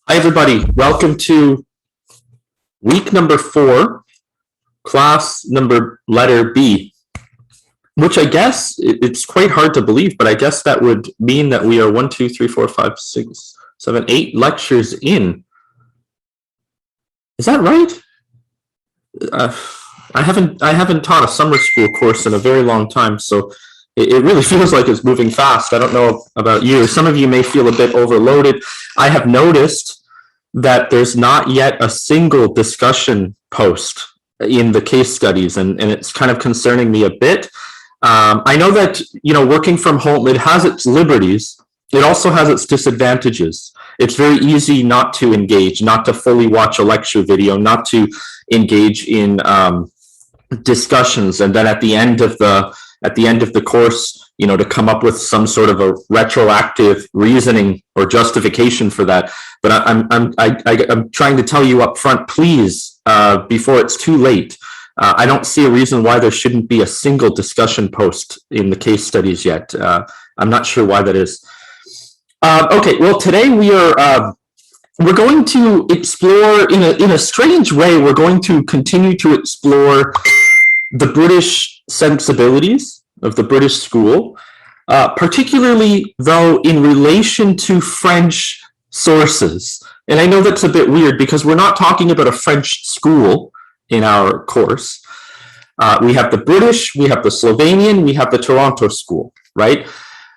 Hi, everybody. Welcome to week number 4, class number letter B, which I guess it's quite hard to believe, but I guess that would mean that we are 1, 2, 3, 4, 5, 6, 7, 8 lectures in. Is that right? I haven't taught a summer school course in a very long time, so it really feels like it's moving fast. I don't know about you. Some of you may feel a bit overloaded. I have noticed that there's not yet a single discussion post in the case studies, and it's kind of concerning me a bit. I know that, working from home, it has its liberties. It also has its disadvantages. It's very easy not to engage, not to fully watch a lecture video, not to engage in discussions, and then at the end of the course, to come up with some sort of a retroactive reasoning or justification for that. But I'm trying to tell you up front, please, before it's too late. I don't see a reason why there shouldn't be a single discussion post in the case studies yet. I'm not sure why that is. Okay, well, today we're going to explore in a strange way. We're going to continue to explore the British sensibilities of the British school, particularly though in relation to French sources. And I know that's a bit weird because we're not talking about a French school in our course. We have the British, we have the Slovenian, we have the Toronto school, right?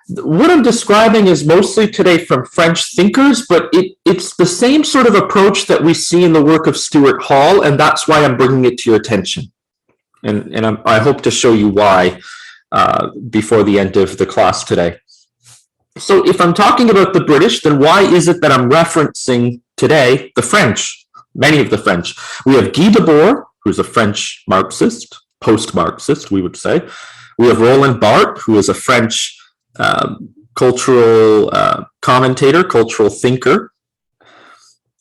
What I'm describing is mostly today from French thinkers, but it's the same sort of approach that we see in the work of Stuart Hall, and that's why I'm bringing it to your attention. And I hope to show you why before the end of the class today. So if I'm talking about the British, then why is it that I'm referencing today the French, many of the French? We have Guy Debord, who's a French Marxist, post-Marxist, we would say. We have Roland Barthes, who is a French cultural commentator, cultural thinker,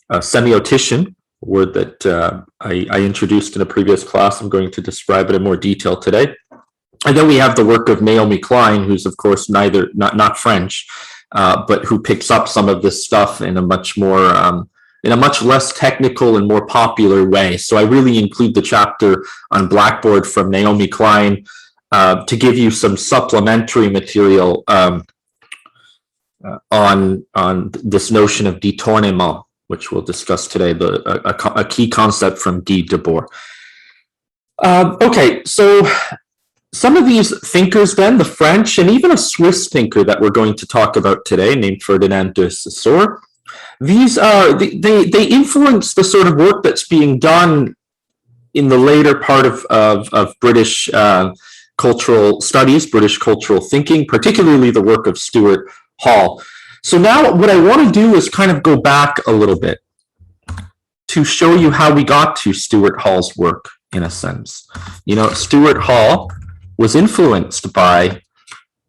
a semiotician, a word that I introduced in a previous class. I'm going to describe it in more detail today. And then we have the work of Naomi Klein, who's of course not French, but who picks up some of this stuff in a much more in a much less technical and more popular way. So I really include the chapter on Blackboard from Naomi Klein to give you some supplementary material on this notion of Detournement, which we'll discuss today, a key concept from Guy Debord. Okay, so some of these thinkers then, the French, and even a Swiss thinker that we're going to talk about today, named Ferdinand de Saussure, these are, they influence the sort of work that's being done in the later part of British cultural studies, British cultural thinking, particularly the work of Stuart Hall. So now what I want to do is kind of go back a little bit to show you how we got to Stuart Hall's work, in a sense. Stuart Hall was influenced by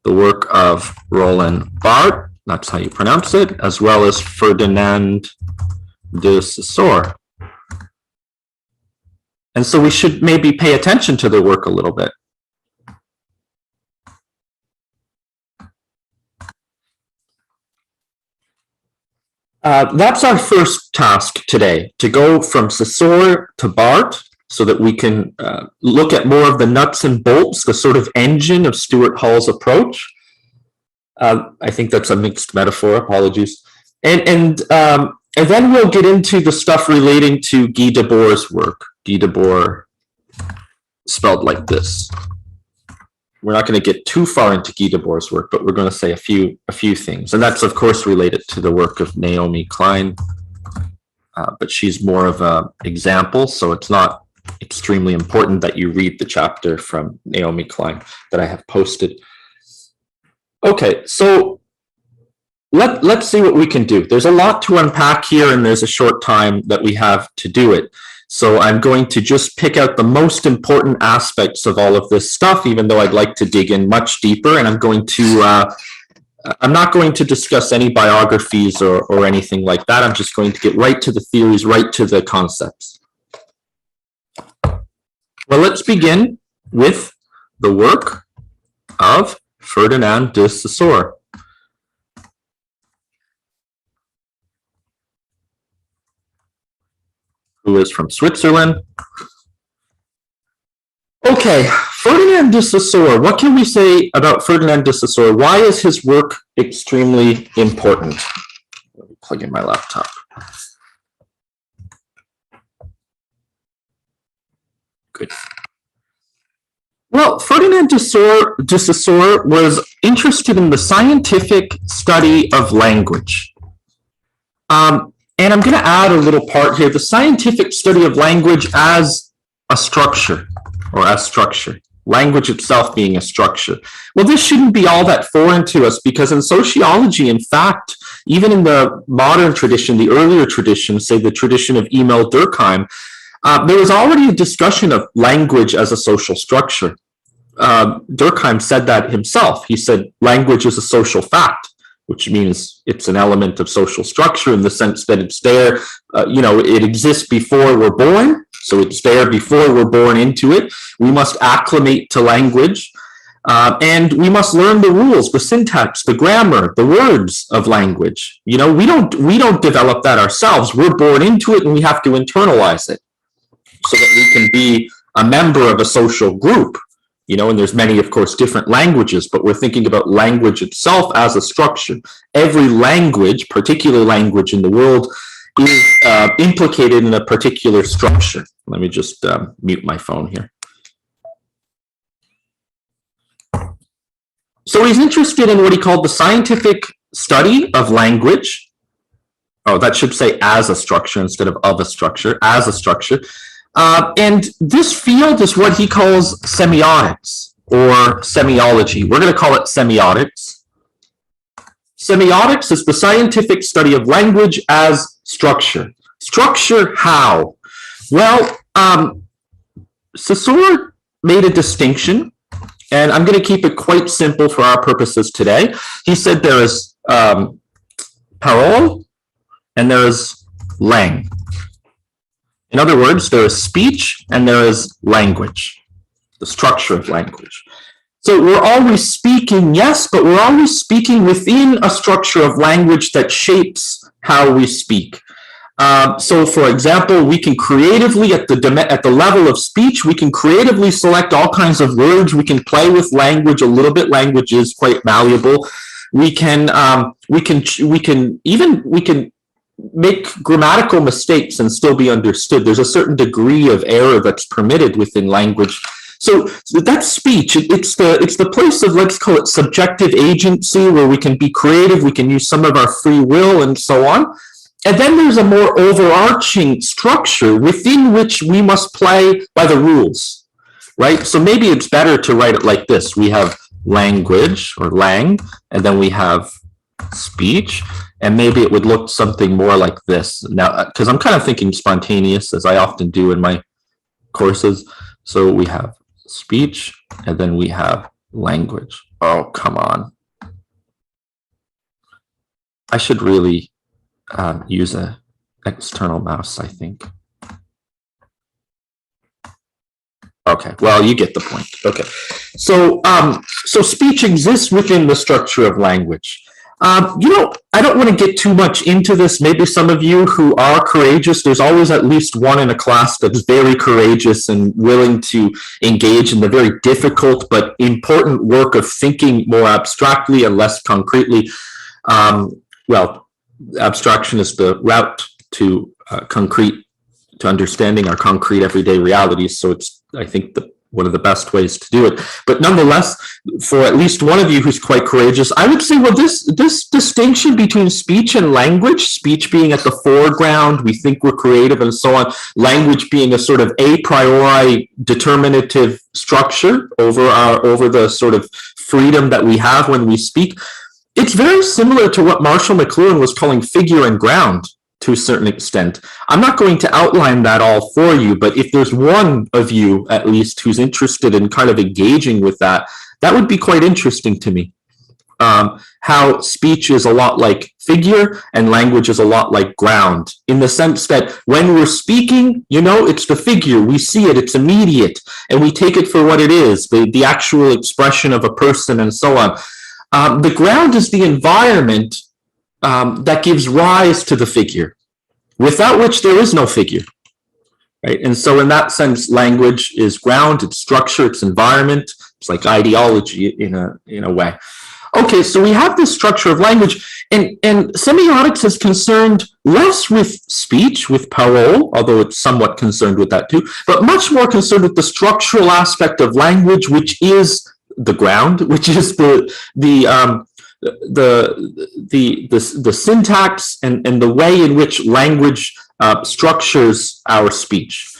the work of Roland Barthes, that's how you pronounce it, as well as Ferdinand de Saussure. And so we should maybe pay attention to their work a little bit. That's our first task today, to go from Saussure to Barthes, so that we can look at more of the nuts and bolts, the sort of engine of Stuart Hall's approach. I think that's a mixed metaphor, apologies. And then we'll get into the stuff relating to Guy Debord's work. Guy Debord, spelled like this. We're not going to get too far into Guy Debord's work, but we're going to say a few things. And that's, of course, related to the work of Naomi Klein. But she's more of an example, so it's not extremely important that you read the chapter from Naomi Klein that I have posted. Okay, so let's see what we can do. There's a lot to unpack here, and there's a short time that we have to do it. So I'm going to just pick out the most important aspects of all of this stuff, even though I'd like to dig in much deeper, and I'm not going to discuss any biographies or anything like that. I'm just going to get right to the theories, right to the concepts. Well, let's begin with the work of Ferdinand de Saussure. who is from Switzerland. Okay, Ferdinand de Saussure. What can we say about Ferdinand de Saussure? Why is his work extremely important? Let me plug in my laptop. Good. Well, Ferdinand de Saussure was interested in the scientific study of language. And I'm going to add a little part here, the scientific study of language as a structure, or as structure, language itself being a structure. Well, this shouldn't be all that foreign to us, because in sociology, in fact, even in the modern tradition, the earlier tradition, say the tradition of Emil Durkheim, there was already a discussion of language as a social structure. Durkheim said that himself. He said language is a social fact, which means it's an element of social structure in the sense that it's there, it exists before we're born, so it's there before we're born into it. We must acclimate to language, and we must learn the rules, the syntax, the grammar, the words of language. We don't develop that ourselves. We're born into it, and we have to internalize it so that we can be a member of a social group. And there's many, of course, different languages, but we're thinking about language itself as a structure. Every language, particular language in the world, is implicated in a particular structure. Let me just mute my phone here. So he's interested in what he called the scientific study of language. Oh, that should say as a structure instead of a structure, as a structure. And this field is what he calls semiotics or semiology. We're going to call it semiotics. Semiotics is the scientific study of language as structure. Structure how? Well, Saussure made a distinction, and I'm going to keep it quite simple for our purposes today. He said there is parole and there is langue. In other words, there is speech and there is language, the structure of language. So we're always speaking, yes, but we're always speaking within a structure of language that shapes how we speak. So, for example, we can creatively, at the level of speech, we can creatively select all kinds of words. We can play with language a little bit. Language is quite malleable. We can make grammatical mistakes and still be understood. There's a certain degree of error that's permitted within language. So that's speech. It's the place of, let's call it subjective agency, where we can be creative, we can use some of our free will and so on. And then there's a more overarching structure within which we must play by the rules, right? So maybe it's better to write it like this. We have language or lang, and then we have speech, and maybe it would look something more like this. Now, because I'm kind of thinking spontaneous, as I often do in my courses. So we have speech, and then we have language. Oh, come on. I should really use an external mouse, I think. Okay, well, you get the point. Okay, so so speech exists within the structure of language. I don't want to get too much into this. Maybe some of you who are courageous, there's always at least one in a class that's very courageous and willing to engage in the very difficult but important work of thinking more abstractly and less concretely. Well, abstraction is the route to understanding our concrete everyday realities. So it's, I think, one of the best ways to do it. But nonetheless, for at least one of you who's quite courageous, I would say, well, this distinction between speech and language, speech being at the foreground, we think we're creative and so on, language being a sort of a priori determinative structure over the sort of freedom that we have when we speak. It's very similar to what Marshall McLuhan was calling figure and ground to a certain extent. I'm not going to outline that all for you, but if there's one of you at least who's interested in kind of engaging with that, that would be quite interesting to me. How speech is a lot like figure and language is a lot like ground, in the sense that when we're speaking, it's the figure, we see it, it's immediate, and we take it for what it is, the actual expression of a person and so on. The ground is the environment that gives rise to the figure, without which there is no figure. right? And so in that sense, language is ground, it's structure, it's environment, it's like ideology in a way. Okay, so we have this structure of language, and semiotics is concerned less with speech, with parole, although it's somewhat concerned with that too, but much more concerned with the structural aspect of language, which is the ground, which is the syntax and the way in which language structures our speech.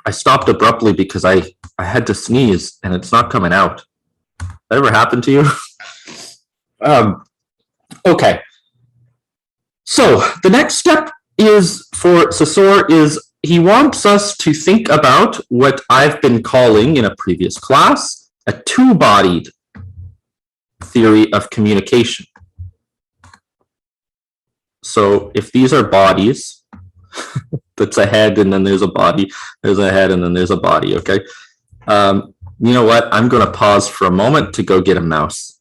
I stopped abruptly because I had to sneeze and it's not coming out. That ever happened to you? Okay. So the next step is for Saussure is he wants us to think about what I've been calling in a previous class a two-bodied theory of communication. So if these are bodies, that's a head and then there's a body, there's a head and then there's a body, okay? You know what? I'm going to pause for a moment to go get a mouse.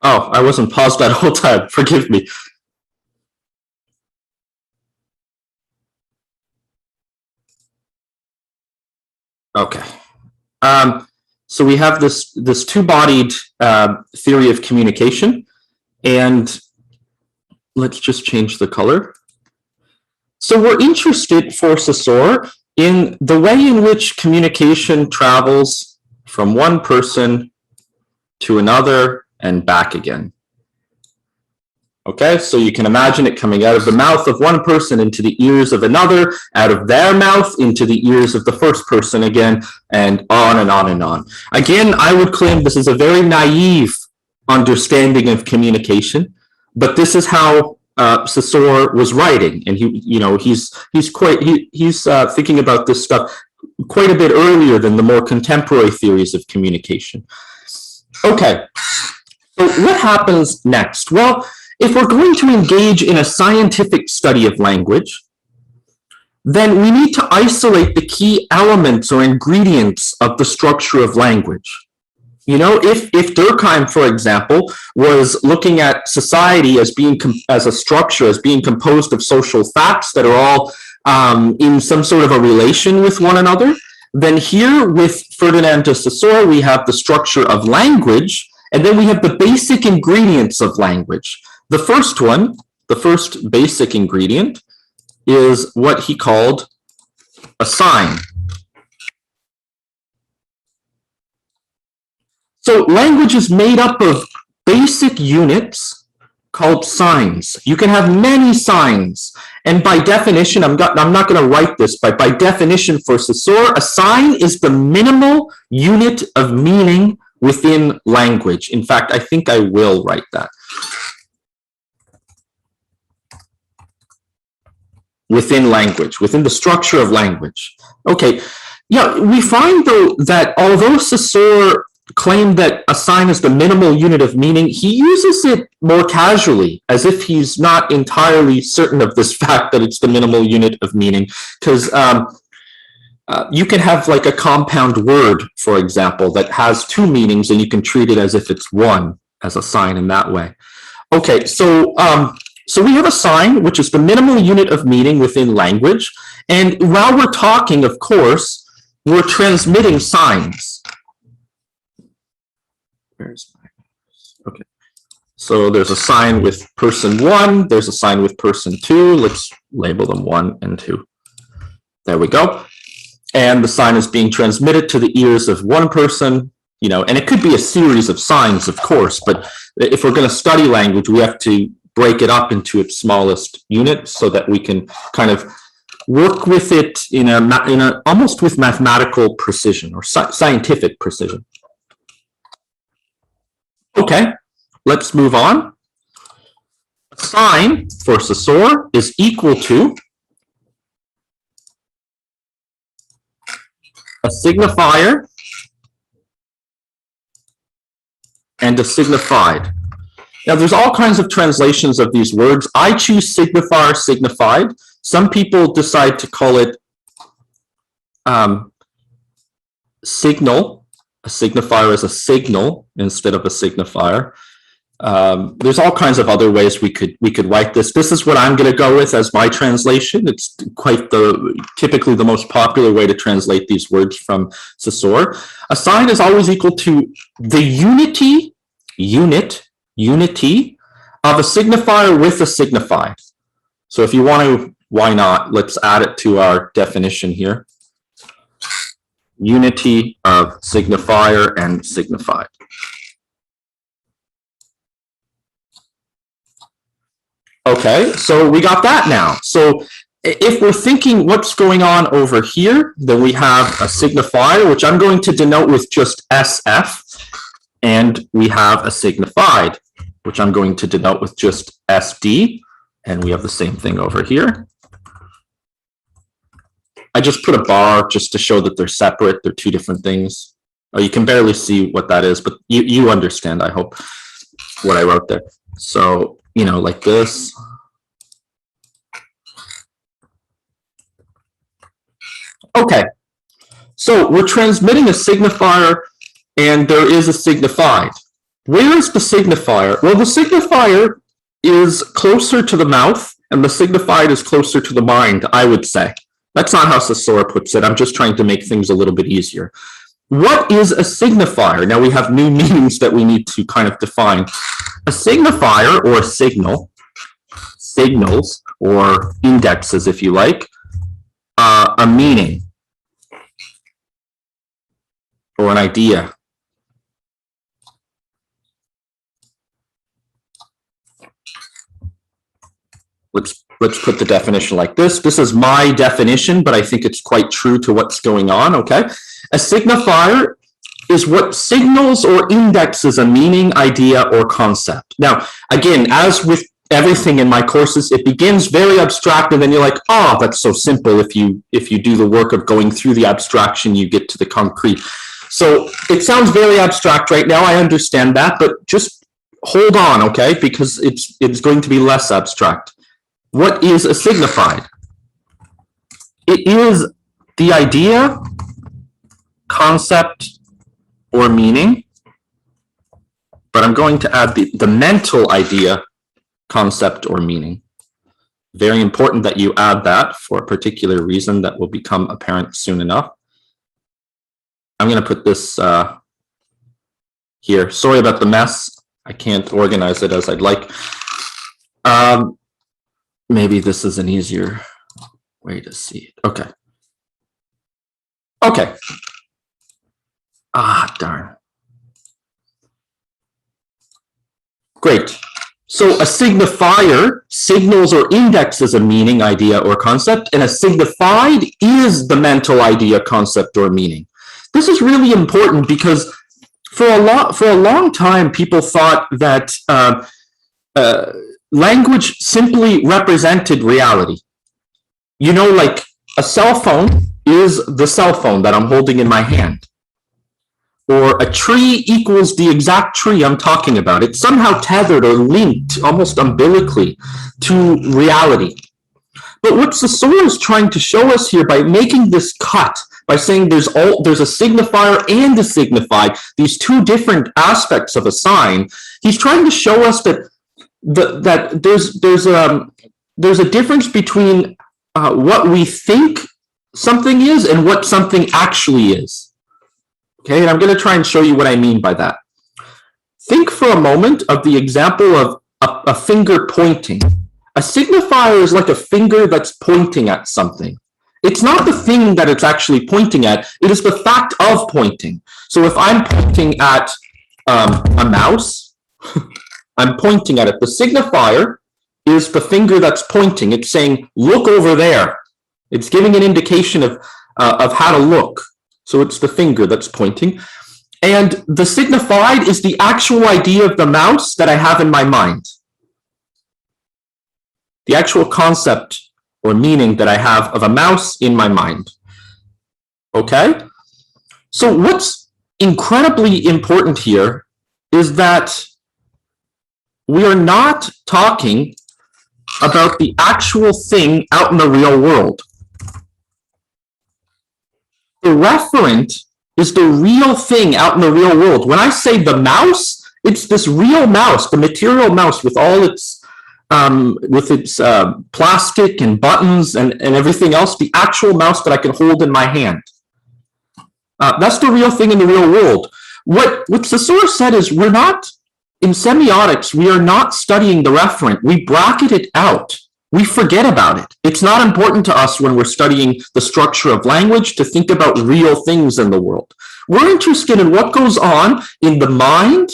Oh, I wasn't paused that whole time. Forgive me. Okay. So we have this two-bodied theory of communication, and let's just change the color. So we're interested for Saussure in the way in which communication travels from one person to another and back again. Okay, so you can imagine it coming out of the mouth of one person into the ears of another, out of their mouth into the ears of the first person again, and on and on and on. Again, I would claim this is a very naive understanding of communication, but this is how Saussure was writing, and he's thinking about this stuff quite a bit earlier than the more contemporary theories of communication. Okay, so what happens next? Well, if we're going to engage in a scientific study of language, then we need to isolate the key elements or ingredients of the structure of language. You know, if Durkheim, for example, was looking at society as being as a structure, as being composed of social facts that are all in some sort of a relation with one another, then here with Ferdinand de Saussure, we have the structure of language, and then we have the basic ingredients of language. The first one, the first basic ingredient, is what he called a sign. So language is made up of basic units called signs. You can have many signs, and by definition, I'm not going to write this, but by definition for Saussure, a sign is the minimal unit of meaning within language. In fact, I think I will write that. Within language, within the structure of language. Okay, yeah, we find though that although Saussure claimed that a sign is the minimal unit of meaning, he uses it more casually, as if he's not entirely certain of this fact that it's the minimal unit of meaning, because you can have like a compound word, for example, that has two meanings, and you can treat it as if it's one, as a sign in that way. Okay, so we have a sign, which is the minimal unit of meaning within language. And while we're talking, of course, we're transmitting signs. Okay. So there's a sign with person 1. There's a sign with person 2. Let's label them 1 and 2. There we go. And the sign is being transmitted to the ears of one person, and it could be a series of signs, of course. But if we're going to study language, we have to break it up into its smallest unit so that we can kind of work with it in a almost with mathematical precision or scientific precision. Okay, let's move on. A sign for Saussure is equal to a signifier and a signified. Now, there's all kinds of translations of these words. I choose signifier, signified. Some people decide to call it signal. A signifier is a signal instead of a signifier. There's all kinds of other ways we could write this. This is what I'm going to go with as my translation. It's quite typically the most popular way to translate these words from Saussure. A sign is always equal to the unity of a signifier with a signified. So if you want to, why not? Let's add it to our definition here. Unity of signifier and signified. Okay, so we got that now. So if we're thinking what's going on over here, then we have a signifier, which I'm going to denote with just SF, and we have a signified, which I'm going to denote with just SD, and we have the same thing over here. I just put a bar just to show that they're separate. They're two different things. Oh, you can barely see what that is, but you understand, I hope, what I wrote there. So, you know, like this. Okay, so we're transmitting a signifier, and there is a signified. Where is the signifier? Well, the signifier is closer to the mouth, and the signified is closer to the mind, I would say. That's not how Saussure puts it. I'm just trying to make things a little bit easier. What is a signifier? Now we have new meanings that we need to kind of define. A signifier, or signal, signals, or indexes, if you like, a meaning, or an idea. Let's put the definition like this. This is my definition, but I think it's quite true to what's going on, okay? A signifier is what signals or indexes a meaning, idea, or concept. Now, again, as with everything in my courses, it begins very abstract, and then you're like, oh, that's so simple. If you do the work of going through the abstraction, you get to the concrete. So it sounds very abstract right now. I understand that, but just hold on, okay? Because it's going to be less abstract. What is a signified? It is the idea, concept, or meaning, but I'm going to add the mental idea, concept, or meaning. Very important that you add that for a particular reason that will become apparent soon enough. I'm going to put this here. Sorry about the mess. I can't organize it as I'd like. Maybe this is an easier way to see it. Okay. Okay. Ah, darn. Great. So a signifier signals or indexes a meaning, idea, or concept, and a signified is the mental idea, concept, or meaning. This is really important because for a long time, people thought that language simply represented reality. You know, like a cell phone is the cell phone that I'm holding in my hand. Or a tree equals the exact tree I'm talking about. It's somehow tethered or linked almost umbilically to reality. But what Saussure is trying to show us here by making this cut, by saying there's a signifier and a signified, these two different aspects of a sign, he's trying to show us that there's a difference between what we think something is and what something actually is. Okay, and I'm going to try and show you what I mean by that. Think for a moment of the example of a finger pointing. A signifier is like a finger that's pointing at something. It's not the thing that it's actually pointing at, it is the fact of pointing. So if I'm pointing at a mouse, I'm pointing at it. The signifier is the finger that's pointing. It's saying, look over there. It's giving an indication of how to look. So it's the finger that's pointing. And the signified is the actual idea of the mouse that I have in my mind. the actual concept or meaning that I have of a mouse in my mind. Okay? So what's incredibly important here is that we are not talking about the actual thing out in the real world. The referent is the real thing out in the real world. When I say the mouse, it's this real mouse, the material mouse with all its plastic and buttons and everything else, the actual mouse that I can hold in my hand. That's the real thing in the real world. What Saussure said is we're not, in semiotics, we are not studying the referent. We bracket it out. We forget about it. It's not important to us when we're studying the structure of language to think about real things in the world. We're interested in what goes on in the mind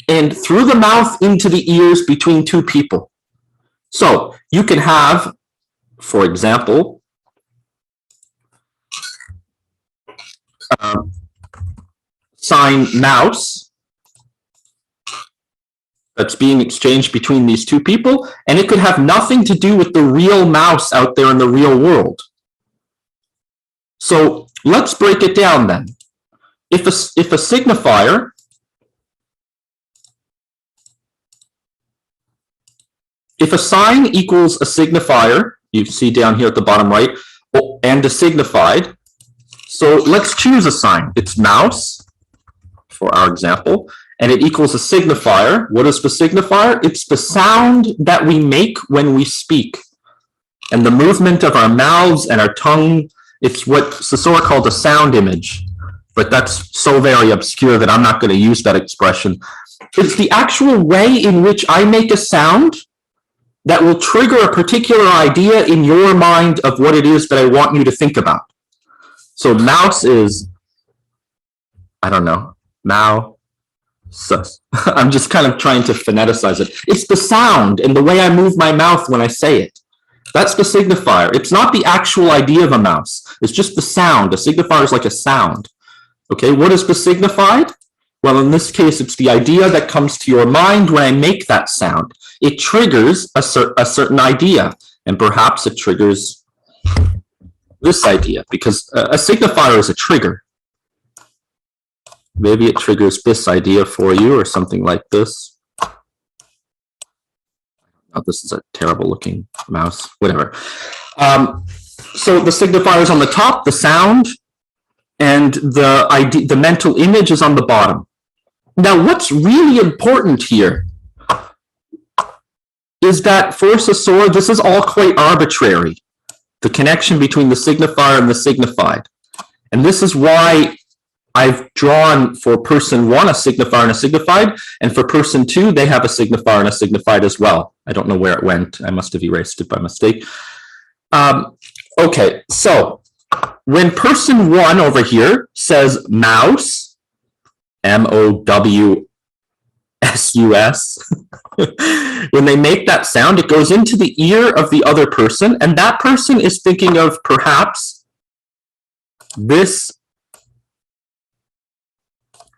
and through the mouth into the ears between two people. So you can have, for example, sign mouse that's being exchanged between these two people, and it could have nothing to do with the real mouse out there in the real world. So let's break it down then. If a signifier if a sign equals a signifier, you see down here at the bottom right, and a signified, so let's choose a sign. It's mouse, for our example, and it equals a signifier. What is the signifier? It's the sound that we make when we speak. And the movement of our mouths and our tongue, it's what Saussure called a sound image. But that's so very obscure that I'm not going to use that expression. It's the actual way in which I make a sound that will trigger a particular idea in your mind of what it is that I want you to think about. So mouse is, I don't know, mouse. I'm just kind of trying to phoneticize it. It's the sound and the way I move my mouth when I say it. That's the signifier. It's not the actual idea of a mouse. It's just the sound. A signifier is like a sound. Okay, what is the signified? Well, in this case, it's the idea that comes to your mind when I make that sound. It triggers a certain idea, and perhaps it triggers this idea, because a signifier is a trigger. Maybe it triggers this idea for you or something like this. Oh, this is a terrible looking mouse, whatever. So the signifier is on the top, the sound, and the mental image is on the bottom. Now, what's really important here is that for Saussure, this is all quite arbitrary, the connection between the signifier and the signified. And this is why I've drawn for person one a signifier and a signified, and for person two, they have a signifier and a signified as well. I don't know where it went. I must have erased it by mistake. Okay, so when person one over here says mouse, M-O-W-S-U-S, when they make that sound, it goes into the ear of the other person, and that person is thinking of perhaps this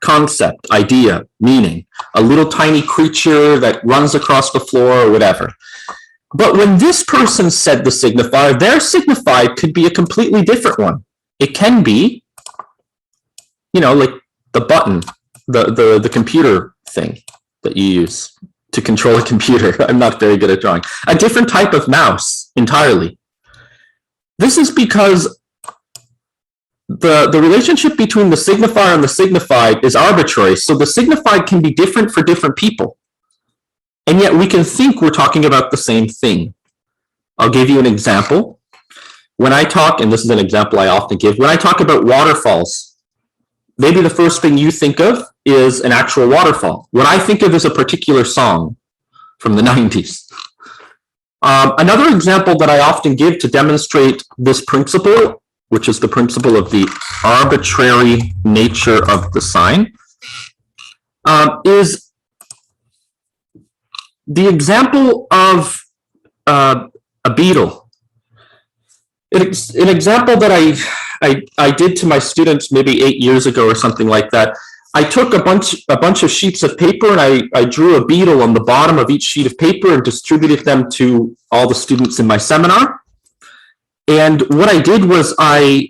concept, idea, meaning, a little tiny creature that runs across the floor or whatever. But when this person said the signifier, their signified could be a completely different one. It can be, you know, like the button, the computer thing that you use to control a computer. I'm not very good at drawing. A different type of mouse entirely. This is because the relationship between the signifier and the signified is arbitrary. So the signified can be different for different people. And yet we can think we're talking about the same thing. I'll give you an example. When I talk, and this is an example I often give, when I talk about waterfalls, maybe the first thing you think of is an actual waterfall. What I think of is a particular song from the 90s. Another example that I often give to demonstrate this principle, which is the principle of the arbitrary nature of the sign, is the example of a beetle. An example that I did to my students maybe 8 years ago or something like that I took a bunch of sheets of paper and I drew a beetle on the bottom of each sheet of paper and distributed them to all the students in my seminar. And what I did was I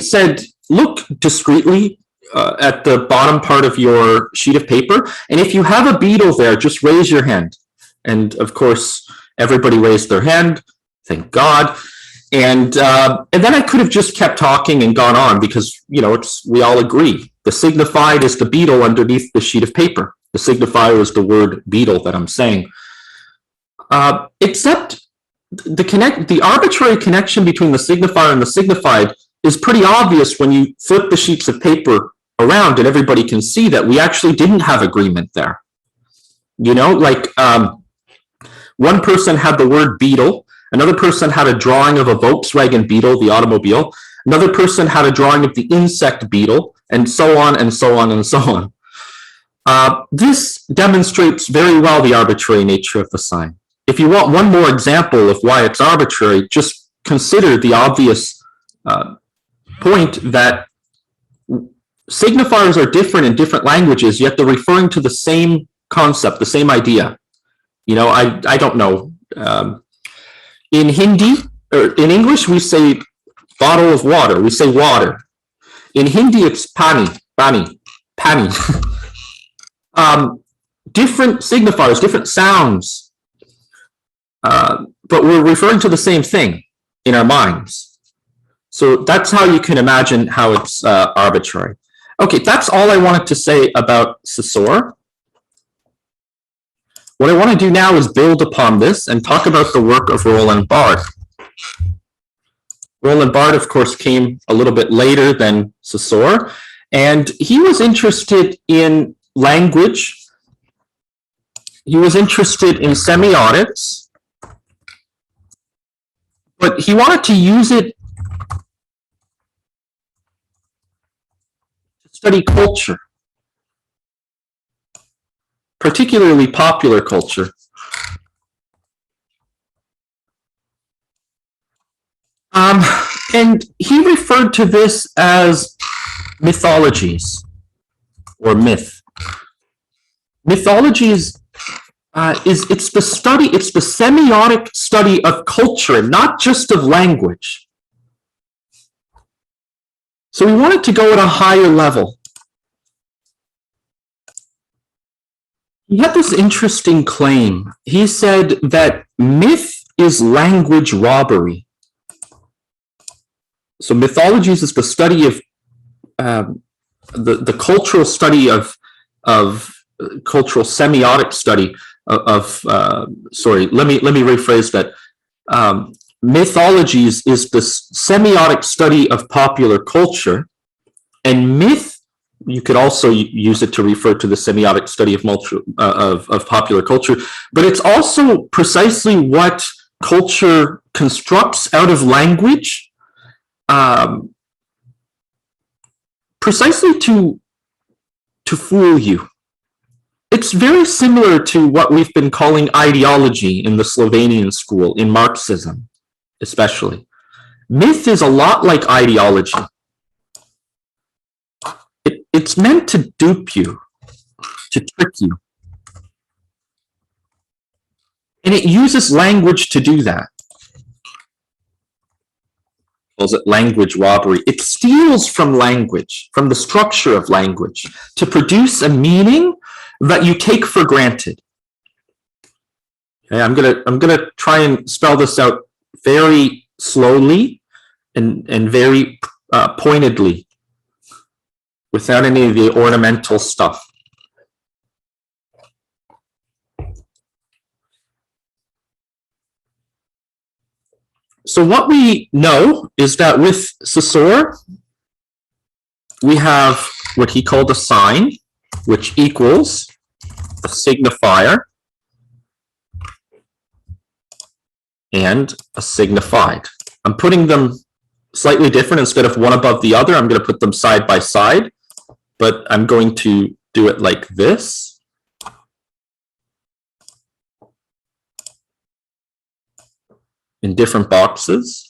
said, look discreetly at the bottom part of your sheet of paper, and if you have a beetle there, just raise your hand. And of course, everybody raised their hand, thank God. And then I could have just kept talking and gone on because, you know, we all agree. The signified is the beetle underneath the sheet of paper. The signifier is the word beetle that I'm saying. Except the arbitrary connection between the signifier and the signified is pretty obvious when you flip the sheets of paper around and everybody can see that we actually didn't have agreement there. You know, like one person had the word beetle, another person had a drawing of a Volkswagen Beetle, the automobile, another person had a drawing of the insect beetle, and so on and so on and so on. This demonstrates very well the arbitrary nature of the sign. If you want one more example of why it's arbitrary, just consider the obvious point that signifiers are different in different languages, yet they're referring to the same concept, the same idea. You know, I don't know. In Hindi, or in English, we say bottle of water. We say water. In Hindi, it's pani. Different signifiers, different sounds. But we're referring to the same thing in our minds. So that's how you can imagine how it's arbitrary. Okay, that's all I wanted to say about Saussure. What I want to do now is build upon this and talk about the work of Roland Barthes. Roland Barthes, of course, came a little bit later than Saussure, and he was interested in language. He was interested in semiotics, but he wanted to use it to study culture, particularly popular culture. And he referred to this as mythologies or myth. Mythologies it's the semiotic study of culture, not just of language. So we wanted to go at a higher level. He had this interesting claim. He said that myth is language robbery. So mythologies is the study of the cultural study of cultural semiotic study sorry, let me rephrase that. Mythologies is the semiotic study of popular culture, and myth, you could also use it to refer to the semiotic study of popular culture, but it's also precisely what culture constructs out of language, precisely to fool you. It's very similar to what we've been calling ideology in the Slovenian school, in Marxism especially. Myth is a lot like ideology. It's meant to dupe you, to trick you. And it uses language to do that. Calls it language robbery. It steals from language, from the structure of language, to produce a meaning that you take for granted. Okay, I'm gonna try and spell this out very slowly and very pointedly, without any of the ornamental stuff. So what we know is that with Saussure, we have what he called a sign, which equals a signifier and a signified. I'm putting them slightly different. Instead of one above the other, I'm going to put them side by side, but I'm going to do it like this. In different boxes.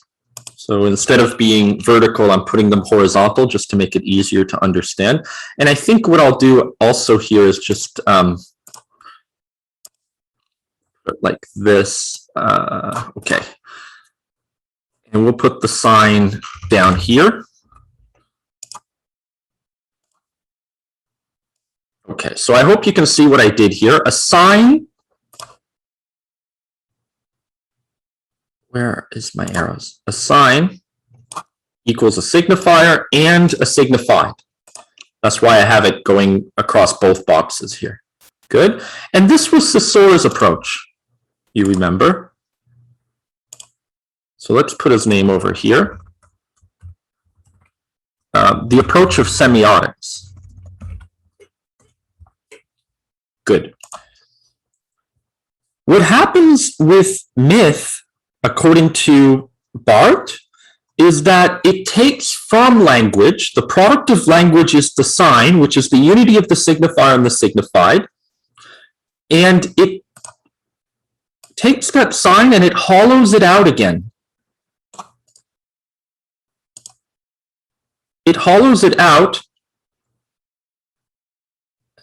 So instead of being vertical, I'm putting them horizontal just to make it easier to understand. And I think what I'll do also here is just like this. Okay. And we'll put the sign down here. Okay, so I hope you can see what I did here. A sign. Where is my arrows? A sign equals a signifier and a signified. That's why I have it going across both boxes here. Good. And this was Saussure's approach, you remember. So let's put his name over here. The approach of semiotics. Good. What happens with myth, according to Barthes, is that it takes from language, the product of language is the sign, which is the unity of the signifier and the signified, and it takes that sign and it hollows it out again. It hollows it out.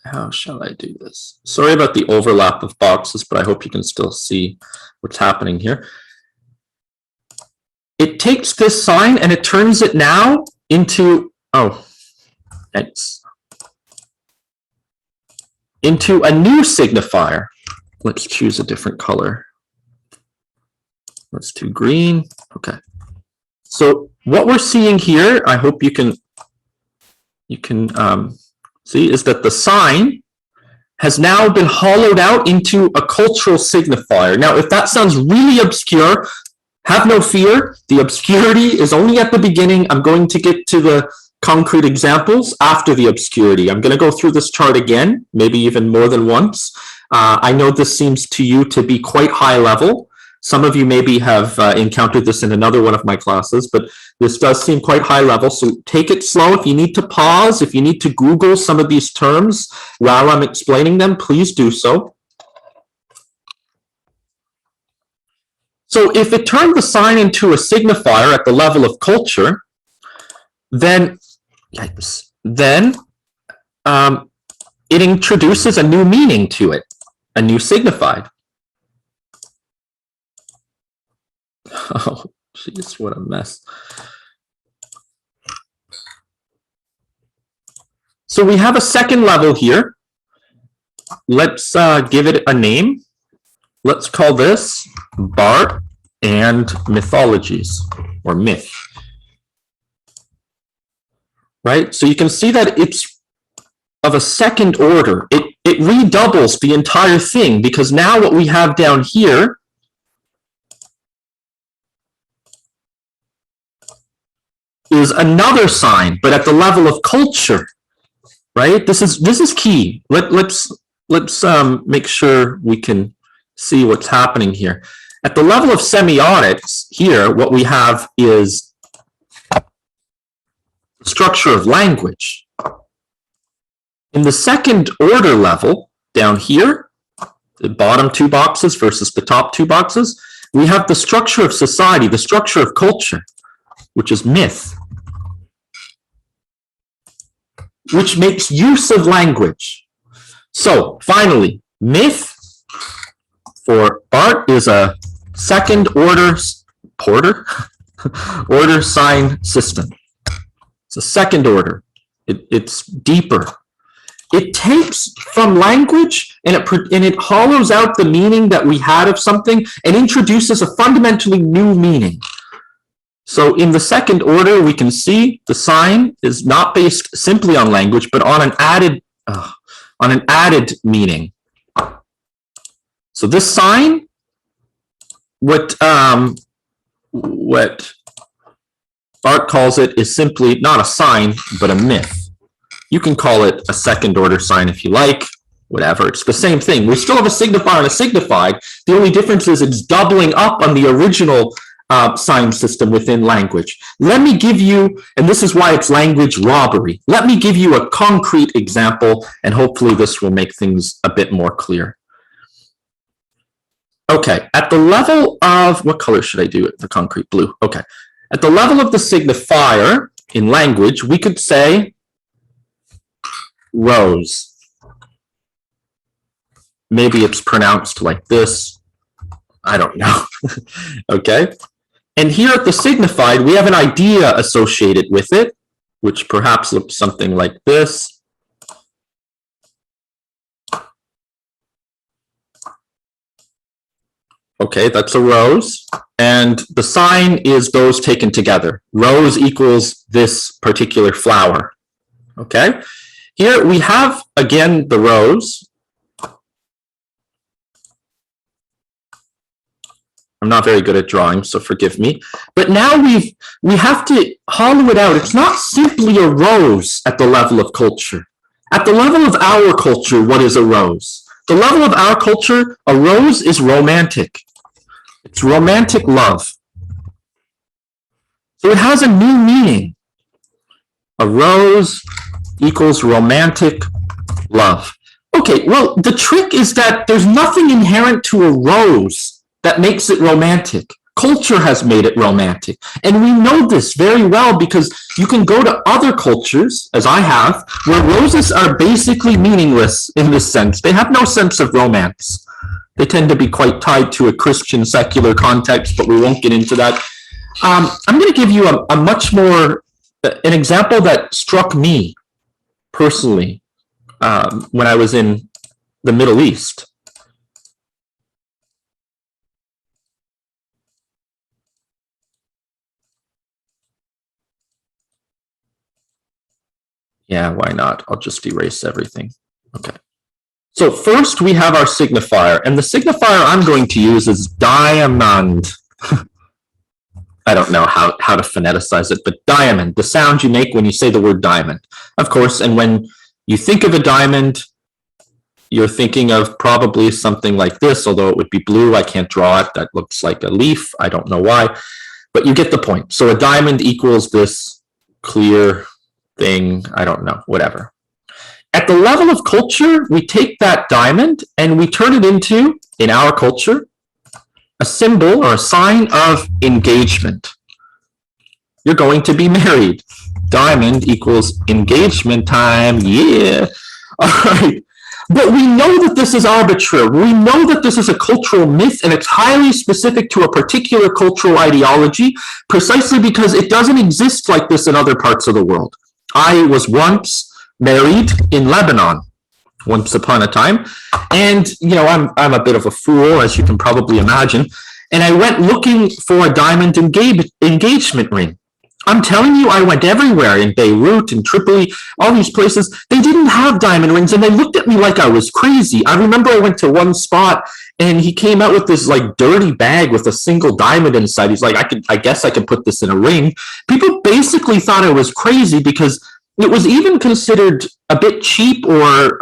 How shall I do this? Sorry about the overlap of boxes, but I hope you can still see what's happening here. It takes this sign and it turns it now into, into a new signifier. Let's choose a different color. Let's do green. Okay. So what we're seeing here, I hope you can see, is that the sign has now been hollowed out into a cultural signifier. Now, if that sounds really obscure, have no fear. The obscurity is only at the beginning. I'm going to get to the concrete examples after the obscurity. I'm going to go through this chart again, maybe even more than once. I know this seems to you to be quite high level. Some of you maybe have encountered this in another one of my classes, but this does seem quite high level. So take it slow. If you need to pause, if you need to Google some of these terms while I'm explaining them, please do so. So if it turned the sign into a signifier at the level of culture, then it introduces a new meaning to it, a new signified. Oh, jeez, what a mess. So we have a second level here. Let's give it a name. Let's call this Barthes and Mythologies, or myth. Right? So you can see that it's of a second order. It redoubles the entire thing, because now what we have down here is another sign, but at the level of culture, right? This is key. Let's make sure we can see what's happening here. At the level of semiotics, here what we have is the structure of language. In the second order level, down here, the bottom two boxes versus the top two boxes, we have the structure of society, the structure of culture, which is myth, which makes use of language. So finally, myth for Barthes is a second order order sign system. It's a second order. It's deeper. It takes from language and it hollows out the meaning that we had of something and introduces a fundamentally new meaning. So in the second order, we can see the sign is not based simply on language, but on an added meaning. So this sign, what Barthes calls it, is simply not a sign, but a myth. You can call it a second order sign if you like, whatever. It's the same thing. We still have a signifier and a signified. The only difference is it's doubling up on the original sign system within language. Let me give you, and this is why it's language robbery, let me give you a concrete example, and hopefully this will make things a bit more clear. Okay, at the level of, what color should I do it? The concrete blue. Okay. At the level of the signifier in language, we could say rose. Maybe it's pronounced like this. I don't know. Okay? And here at the signified, we have an idea associated with it, which perhaps looks something like this. Okay, that's a rose. And the sign is those taken together. Rose equals this particular flower. Okay? Here we have, again, the rose. I'm not very good at drawing, so forgive me. But now we have to hollow it out. It's not simply a rose at the level of culture. At the level of our culture, what is a rose? The level of our culture, a rose is romantic. It's romantic love. So it has a new meaning. A rose equals romantic love. Okay, well, the trick is that there's nothing inherent to a rose that makes it romantic. Culture has made it romantic. And we know this very well because you can go to other cultures, as I have, where roses are basically meaningless in this sense. They have no sense of romance. They tend to be quite tied to a Christian secular context, but we won't get into that. I'm going to give you a much more, an example that struck me personally when I was in the Middle East. Yeah, why not? I'll just erase everything. Okay. So first we have our signifier, and the signifier I'm going to use is diamond. I don't know how to phoneticize it, but diamond, the sound you make when you say the word diamond. Of course, and when you think of a diamond, you're thinking of probably something like this, although it would be blue. I can't draw it. That looks like a leaf. I don't know why, but you get the point. So a diamond equals this clear thing, I don't know, whatever. At the level of culture, we take that diamond and we turn it into, in our culture, a symbol or a sign of engagement. You're going to be married. Diamond equals engagement time, yeah. All right. But we know that this is arbitrary. We know that this is a cultural myth and it's highly specific to a particular cultural ideology, precisely because it doesn't exist like this in other parts of the world. I was once married in Lebanon, once upon a time, and I'm a bit of a fool, as you can probably imagine, and I went looking for a diamond engagement ring. I'm telling you, I went everywhere, in Beirut, in Tripoli, all these places. They didn't have diamond rings, and they looked at me like I was crazy. I remember I went to one spot, and he came out with this like dirty bag with a single diamond inside. He's like, I guess I could put this in a ring. People basically thought I was crazy because it was even considered a bit cheap or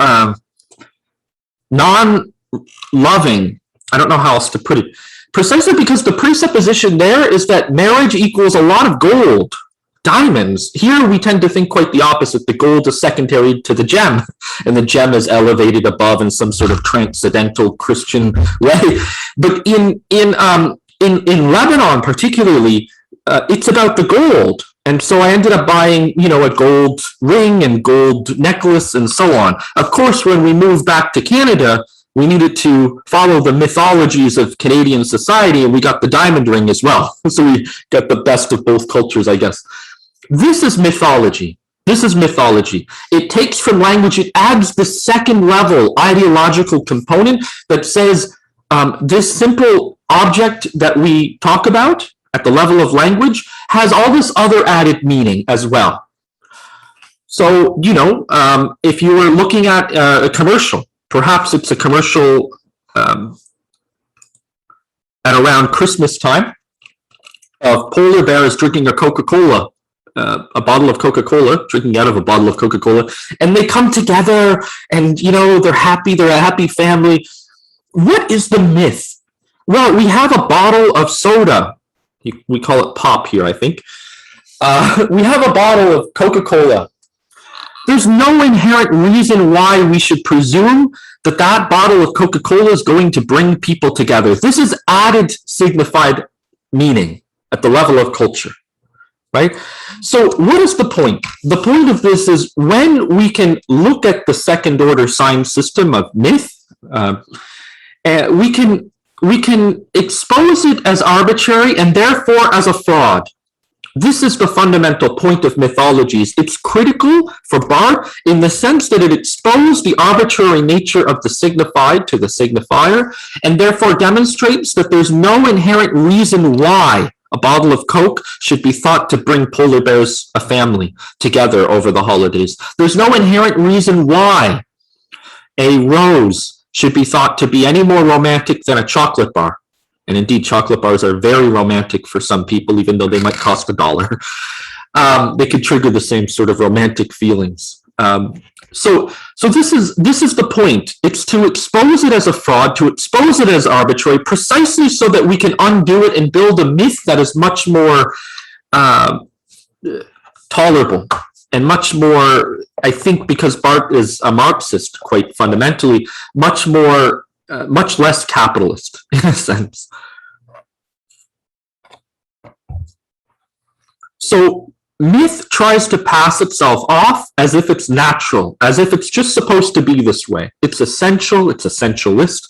non-loving. I don't know how else to put it. Precisely because the presupposition there is that marriage equals a lot of gold, diamonds. Here we tend to think quite the opposite. The gold is secondary to the gem, and the gem is elevated above in some sort of transcendental Christian way. But in Lebanon particularly, it's about the gold. And so I ended up buying, a gold ring and gold necklace and so on. Of course, when we moved back to Canada, we needed to follow the mythologies of Canadian society, and we got the diamond ring as well. So we got the best of both cultures, I guess. This is mythology. This is mythology. It takes from language, it adds the second level ideological component that says this simple object that we talk about at the level of language has all this other added meaning as well. So, if you were looking at a commercial, perhaps it's a commercial at around Christmas time of polar bears drinking a Coca-Cola, a bottle of Coca-Cola, drinking out of a bottle of Coca-Cola, and they come together and, they're happy, they're a happy family. What is the myth? Well, we have a bottle of soda. We call it pop here, I think. We have a bottle of Coca-Cola. There's no inherent reason why we should presume that that bottle of Coca-Cola is going to bring people together. This is added signified meaning at the level of culture. right? So what is the point? The point of this is when we can look at the second order sign system of myth, we can expose it as arbitrary and therefore as a fraud. This is the fundamental point of mythologies. It's critical for Barthes in the sense that it exposed the arbitrary nature of the signified to the signifier, and therefore demonstrates that there's no inherent reason why a bottle of Coke should be thought to bring polar bears, a family, together over the holidays. There's no inherent reason why a rose should be thought to be any more romantic than a chocolate bar. And indeed, chocolate bars are very romantic for some people, even though they might cost $1. They could trigger the same sort of romantic feelings. So this is the point. It's to expose it as a fraud, to expose it as arbitrary, precisely so that we can undo it and build a myth that is much more tolerable and much more, I think, because Barthes is a Marxist quite fundamentally, much less capitalist in a sense. So myth tries to pass itself off as if it's natural, as if it's just supposed to be this way. It's essential, it's essentialist.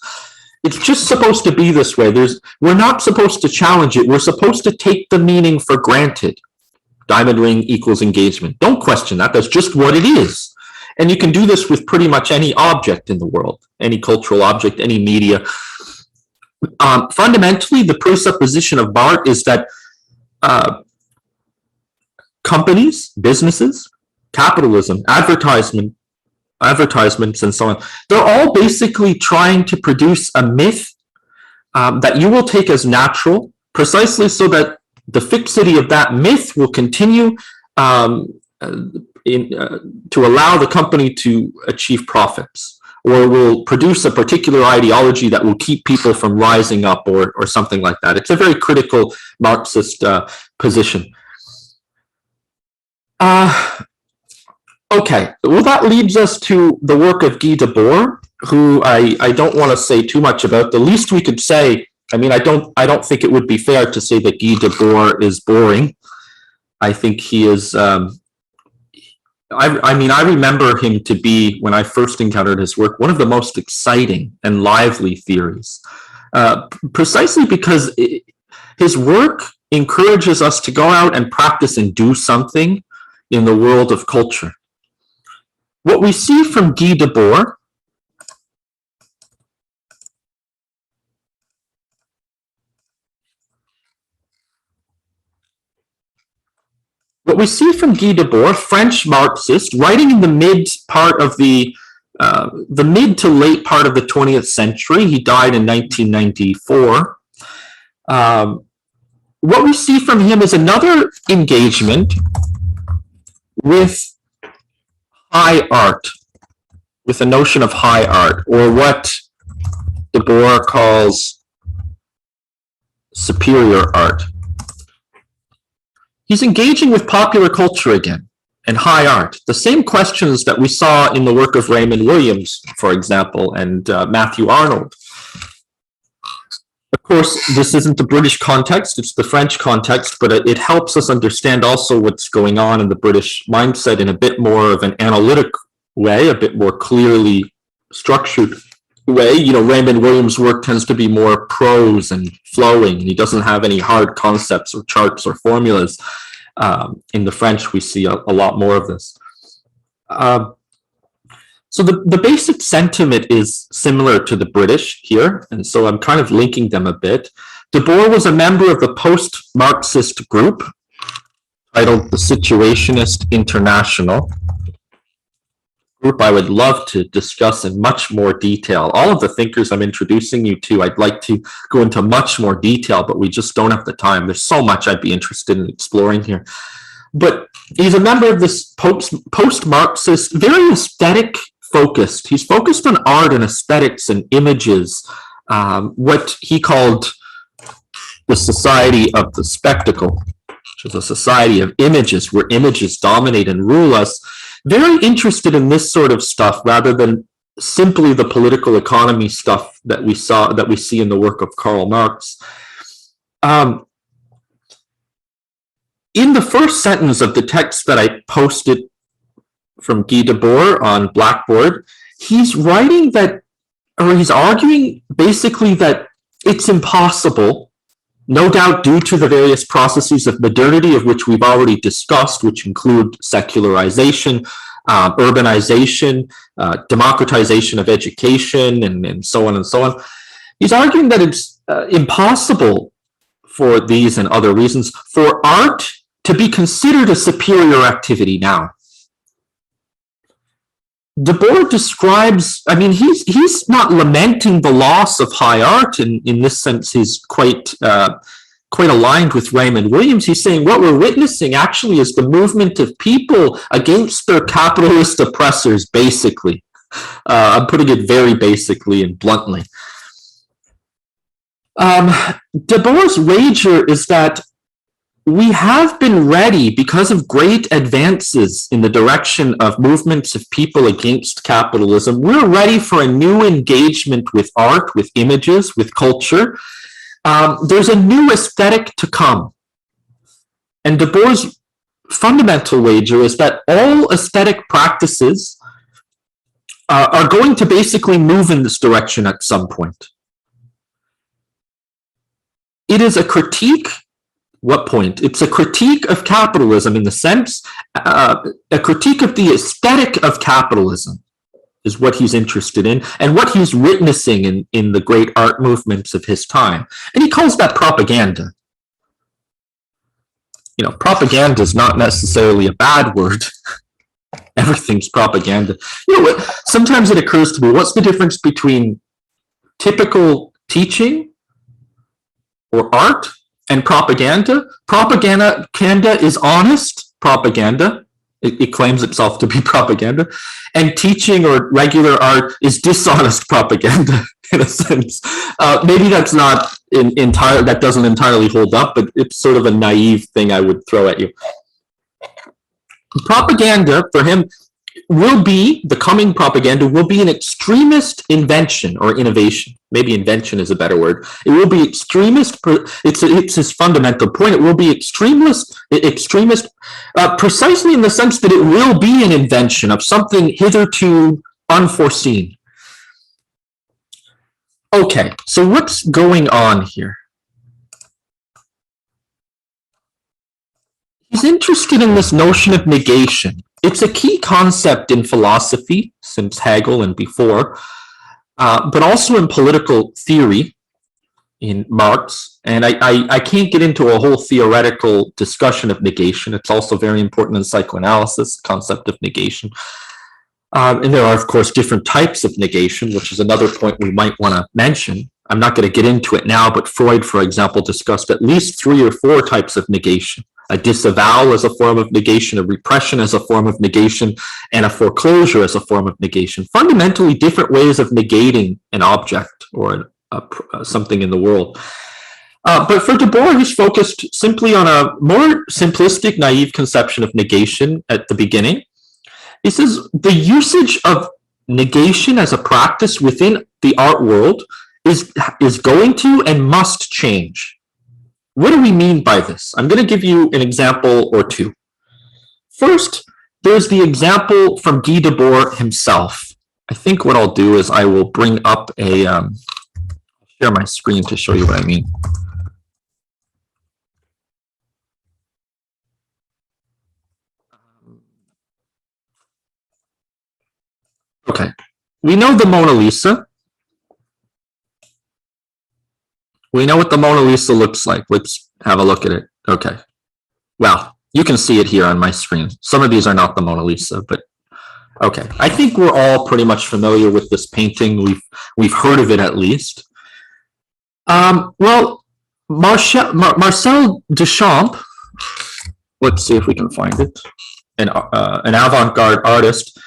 It's just supposed to be this way. We're not supposed to challenge it. We're supposed to take the meaning for granted. Diamond ring equals engagement. Don't question that. That's just what it is. And you can do this with pretty much any object in the world, any cultural object, any media. Fundamentally, the presupposition of Barthes is that companies, businesses, capitalism, advertisements, and so on, they're all basically trying to produce a myth that you will take as natural, precisely so that the fixity of that myth will continue to allow the company to achieve profits, or will produce a particular ideology that will keep people from rising up, or something like that. It's a very critical Marxist position. Okay, well, that leads us to the work of Guy Debord, who I don't want to say too much about. The least we could say, I mean, I don't think it would be fair to say that Guy Debord is boring. I think he is. I mean, I remember him to be, when I first encountered his work, one of the most exciting and lively theories, precisely because his work encourages us to go out and practice and do something in the world of culture. What we see from Guy Debord French Marxist, writing in the mid to late part of the 20th century. He died in 1994. What we see from him is another engagement with high art, with the notion of high art, or what Debord calls superior art. He's engaging with popular culture again and high art. The same questions that we saw in the work of Raymond Williams, for example, and Matthew Arnold. Of course, this isn't the British context, it's the French context, but it helps us understand also what's going on in the British mindset in a bit more of an analytic way, a bit more clearly structured way. You know, Raymond Williams' work tends to be more prose and flowing, and he doesn't have any hard concepts or charts or formulas. In the French, we see a lot more of this. So the basic sentiment is similar to the British here, and so I'm kind of linking them a bit. Debord was a member of the post-Marxist group titled the Situationist International. Group I would love to discuss in much more detail. All of the thinkers I'm introducing you to, I'd like to go into much more detail, but we just don't have the time. There's so much I'd be interested in exploring here. But he's a member of this post-Marxist, very aesthetic focused. He's focused on art and aesthetics and images, what he called the society of the spectacle, which is a society of images where images dominate and rule us. Very interested in this sort of stuff rather than simply the political economy stuff that we see in the work of Karl Marx. in the first sentence of the text that I posted from Guy Debord on Blackboard, he's writing that, or he's arguing basically that it's impossible, no doubt due to the various processes of modernity of which we've already discussed, which include secularization, urbanization, democratization of education, and so on and so on. He's arguing that it's impossible for these and other reasons for art to be considered a superior activity now. Debord describes, I mean, he's not lamenting the loss of high art, and in this sense he's quite aligned with Raymond Williams. He's saying what we're witnessing actually is the movement of people against their capitalist oppressors, basically. I'm putting it very basically and bluntly. Debord's wager is that we have been ready, because of great advances in the direction of movements of people against capitalism, we're ready for a new engagement with art, with images, with culture. There's a new aesthetic to come. And Debord's fundamental wager is that all aesthetic practices are going to basically move in this direction at some point. It is a critique. What point? It's a critique of capitalism in the sense, a critique of the aesthetic of capitalism is what he's interested in and what he's witnessing in the great art movements of his time. And he calls that propaganda. You know, propaganda is not necessarily a bad word. Everything's propaganda. You know, sometimes it occurs to me, what's the difference between typical teaching or art and propaganda? Propaganda is honest propaganda. It claims itself to be propaganda. And teaching or regular art is dishonest propaganda, in a sense. Maybe that's not that doesn't entirely hold up, but it's sort of a naive thing I would throw at you. Propaganda, for him, the coming propaganda will be an extremist invention or innovation. Maybe invention is a better word. It will be extremist. It's his fundamental point. It will be extremist, precisely in the sense that it will be an invention of something hitherto unforeseen. Okay, so what's going on here? He's interested in this notion of negation. It's a key concept in philosophy since Hegel and before, but also in political theory in Marx. And I can't get into a whole theoretical discussion of negation. It's also very important in psychoanalysis, the concept of negation. And there are, of course, different types of negation, which is another point we might want to mention. I'm not going to get into it now, but Freud, for example, discussed at least 3 or 4 types of negation. A disavowal as a form of negation, a repression as a form of negation, and a foreclosure as a form of negation. Fundamentally different ways of negating an object or something in the world. But for Debord, he's focused simply on a more simplistic, naive conception of negation at the beginning. He says the usage of negation as a practice within the art world is going to and must change. What do we mean by this? I'm going to give you an example or two. First, there's the example from Guy Debord himself. I think what I'll do is I will bring up share my screen to show you what I mean. Okay, we know the Mona Lisa. We know what the Mona Lisa looks like. Let's have a look at it. Okay. Well, you can see it here on my screen. Some of these are not the Mona Lisa, but okay. I think we're all pretty much familiar with this painting. We've heard of it at least. Well, Marcel Duchamp, let's see if we can find it, an avant-garde artist.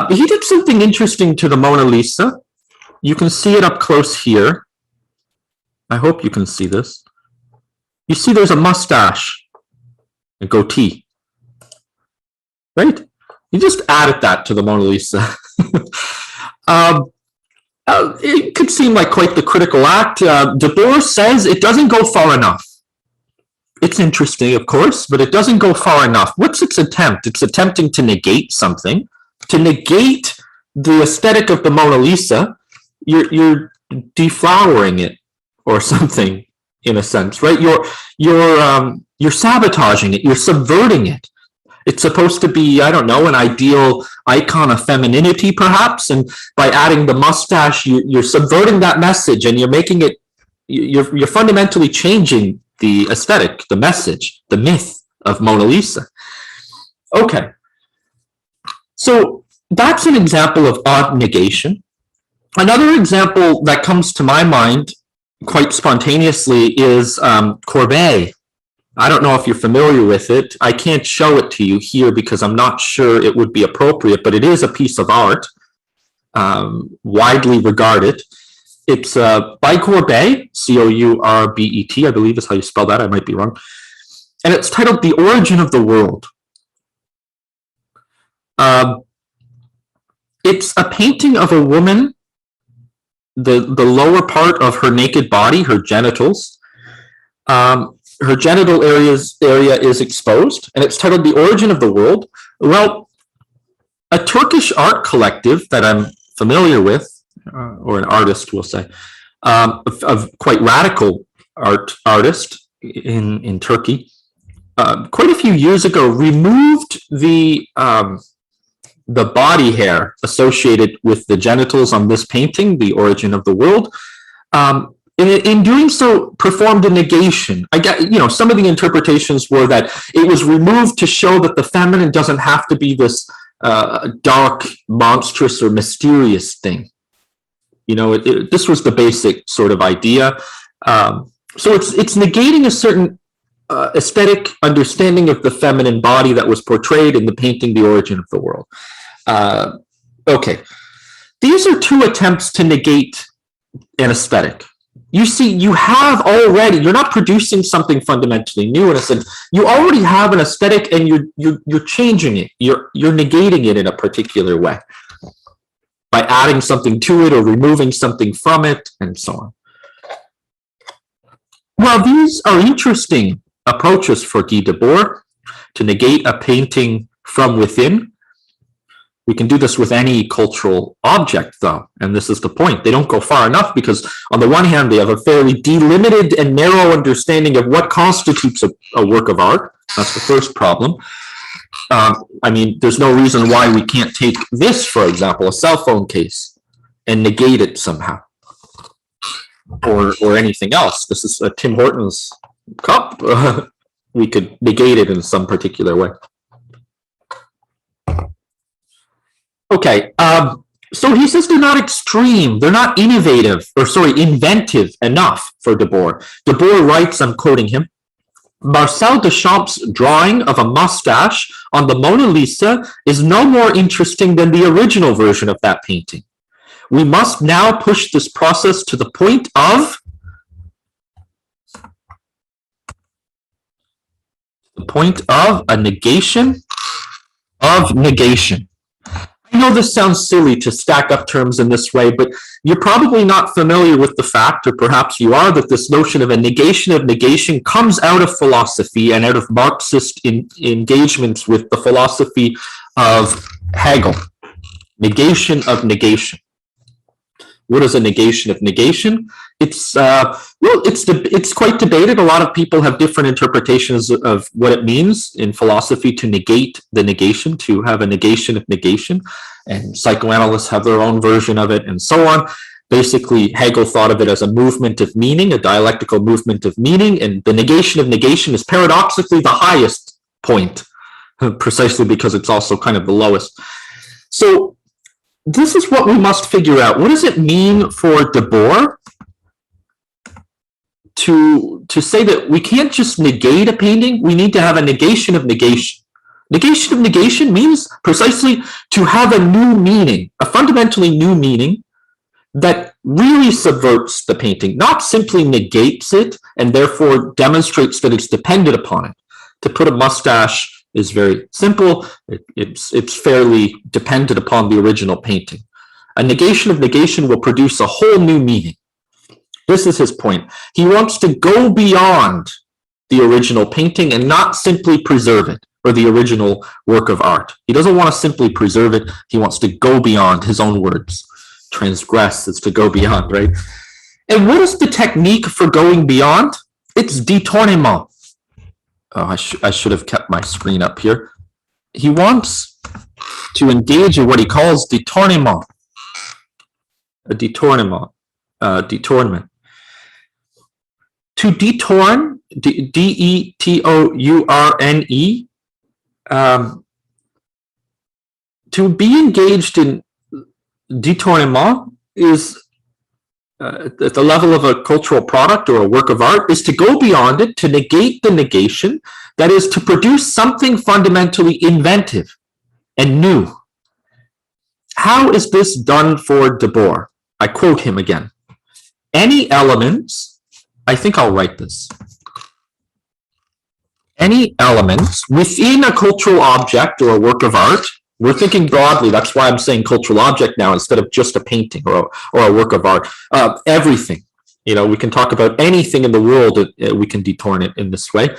He did something interesting to the Mona Lisa. You can see it up close here. I hope you can see this. You see there's a mustache, a goatee, right? You just added that to the Mona Lisa. It could seem like quite the critical act. Debord says it doesn't go far enough. It's interesting, of course, but it doesn't go far enough. What's its attempt? It's attempting to negate something. To negate the aesthetic of the Mona Lisa, you're deflowering it or something, in a sense, right? You're sabotaging it. You're subverting it. It's supposed to be, I don't know, an ideal icon of femininity, perhaps. And by adding the mustache, you're subverting that message, and you're making it. You're fundamentally changing the aesthetic, the message, the myth of Mona Lisa. Okay. So that's an example of odd negation. Another example that comes to my mind quite spontaneously is Courbet. I don't know if you're familiar with it. I can't show it to you here because I'm not sure it would be appropriate, but it is a piece of art, widely regarded. It's by Courbet, C-O-U-R-B-E-T, I believe is how you spell that. I might be wrong. And it's titled The Origin of the World. It's a painting of a woman, the lower part of her naked body, her genitals. Her genital area is exposed, and it's titled The Origin of the World. Well, a Turkish art collective that I'm familiar with, or an artist, we'll say, of quite radical artist in Turkey, quite a few years ago removed the body hair associated with the genitals on this painting, The Origin of the World. In doing so, performed a negation. I get, some of the interpretations were that it was removed to show that the feminine doesn't have to be this dark, monstrous, or mysterious thing. This was the basic sort of idea. So it's negating a certain aesthetic understanding of the feminine body that was portrayed in the painting The Origin of the World. Okay. These are two attempts to negate an aesthetic. You see, you have already, you're not producing something fundamentally new in a sense. You already have an aesthetic, and you're changing it. You're negating it in a particular way by adding something to it or removing something from it, and so on. Well, these are interesting approaches for Guy Debord to negate a painting from within. We can do this with any cultural object, though, and this is the point. They don't go far enough because, on the one hand, they have a fairly delimited and narrow understanding of what constitutes a work of art. That's the first problem. There's no reason why we can't take this, for example, a cell phone case, and negate it somehow, or anything else. This is a Tim Hortons cup. We could negate it in some particular way. Okay, so he says they're not extreme, they're not inventive enough for Debord. Debord writes, I'm quoting him, Marcel Duchamp's drawing of a mustache on the Mona Lisa is no more interesting than the original version of that painting. We must now push this process to the point of a negation of negation. I know this sounds silly to stack up terms in this way, but you're probably not familiar with the fact, or perhaps you are, that this notion of negation comes out of philosophy and out of Marxist engagements with the philosophy of Hegel. Negation of negation. What is a negation of negation? It's quite debated. A lot of people have different interpretations of what it means in philosophy to negate the negation, to have a negation of negation, and psychoanalysts have their own version of it, and so on. Basically, Hegel thought of it as a movement of meaning, a dialectical movement of meaning, and the negation of negation is paradoxically the highest point, precisely because it's also kind of the lowest. So this is what we must figure out. What does it mean for Debord to say that we can't just negate a painting, we need to have a negation of negation? Negation of negation means precisely to have a new meaning, a fundamentally new meaning that really subverts the painting, not simply negates it and therefore demonstrates that it's dependent upon it. To put a mustache is very simple. It's fairly dependent upon the original painting. A negation of negation will produce a whole new meaning. This is his point. He wants to go beyond the original painting and not simply preserve it, or the original work of art. He doesn't want to simply preserve it. He wants to go beyond, his own words. Transgress is to go beyond, right? And what is the technique for going beyond? It's detournement. Oh, I should have kept my screen up here. He wants to engage in what he calls detournement. A detournement. Detournement. To detourn, D-E-T-O-U-R-N-E, to be engaged in detournement is at the level of a cultural product or a work of art, is to go beyond it, to negate the negation, that is to produce something fundamentally inventive and new. How is this done for Debord? I quote him again. Any elements, I think I'll write this. Any elements within a cultural object or a work of art, we're thinking broadly, that's why I'm saying cultural object now instead of just a painting or a work of art. Everything, you know, we can talk about anything in the world, we can detourn it in this way.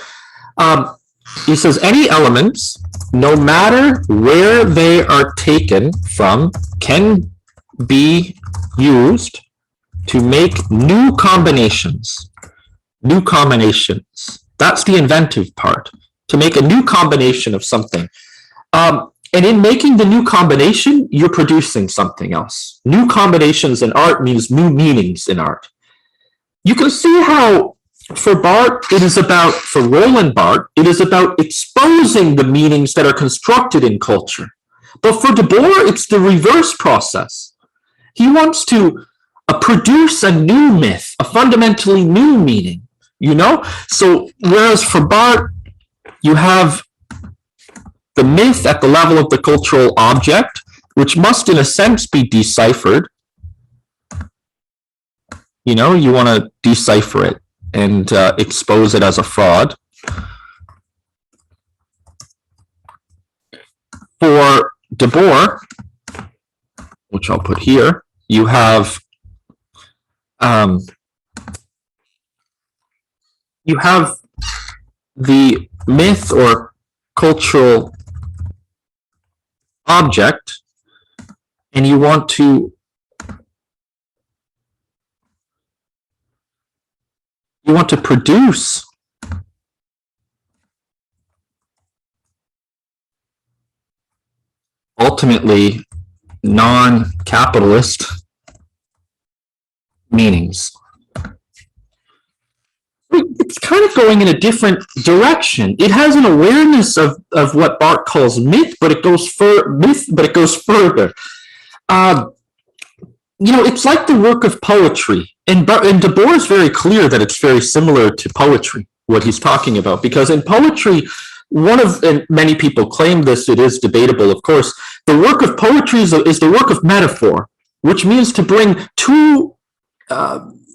He says any elements, no matter where they are taken from, can be used to make new combinations. New combinations. That's the inventive part, to make a new combination of something. And in making the new combination, you're producing something else. New combinations in art means new meanings in art. You can see how for Barthes, it is about, for Roland Barthes, it is about exposing the meanings that are constructed in culture. But for Debord, it's the reverse process. He wants to produce a new myth, a fundamentally new meaning, you know? So whereas for Barthes, you have the myth at the level of the cultural object, which must in a sense be deciphered. You know, you want to decipher it and expose it as a fraud. For Debord, which I'll put here, you have the myth or cultural object, and you want to produce ultimately non-capitalist meanings. It's kind of going in a different direction. It has an awareness of what Barthes calls myth, but it goes further. You know, it's like the work of poetry, and Debord is very clear that it's very similar to poetry, what he's talking about, because in poetry, and many people claim this, it is debatable, of course, the work of poetry is the work of metaphor, which means to bring two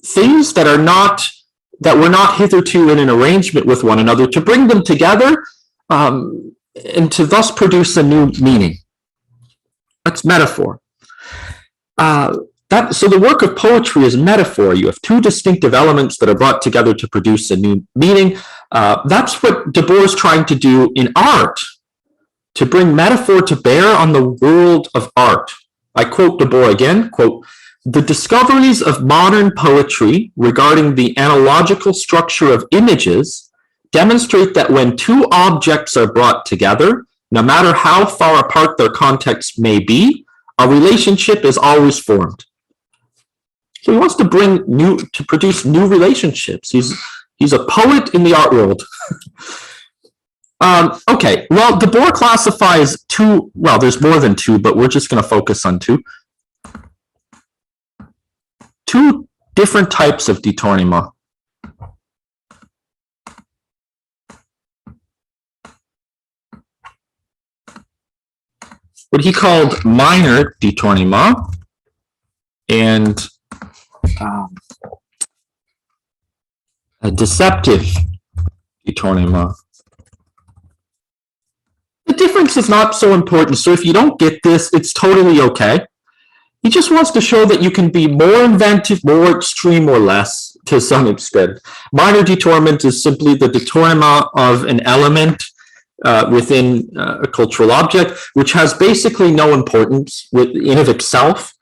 things that were not hitherto in an arrangement with one another, to bring them together and to thus produce a new meaning. That's metaphor. So the work of poetry is metaphor. You have two distinctive elements that are brought together to produce a new meaning. That's what Debord is trying to do in art, to bring metaphor to bear on the world of art. I quote Debord again, quote, "The discoveries of modern poetry regarding the analogical structure of images demonstrate that when two objects are brought together, no matter how far apart their contexts may be, a relationship is always formed." So he wants to produce new relationships. He's a poet in the art world. Okay, well, Debord classifies two, well, there's more than two, but we're just going to focus on two. Two different types of detournement. What he called minor detournement and a deceptive detournement. The difference is not so important, so if you don't get this, it's totally okay. He just wants to show that you can be more inventive, more extreme, or less, to some extent. Minor detournement is simply the detournement of an element within a cultural object, which has basically no importance in of itself,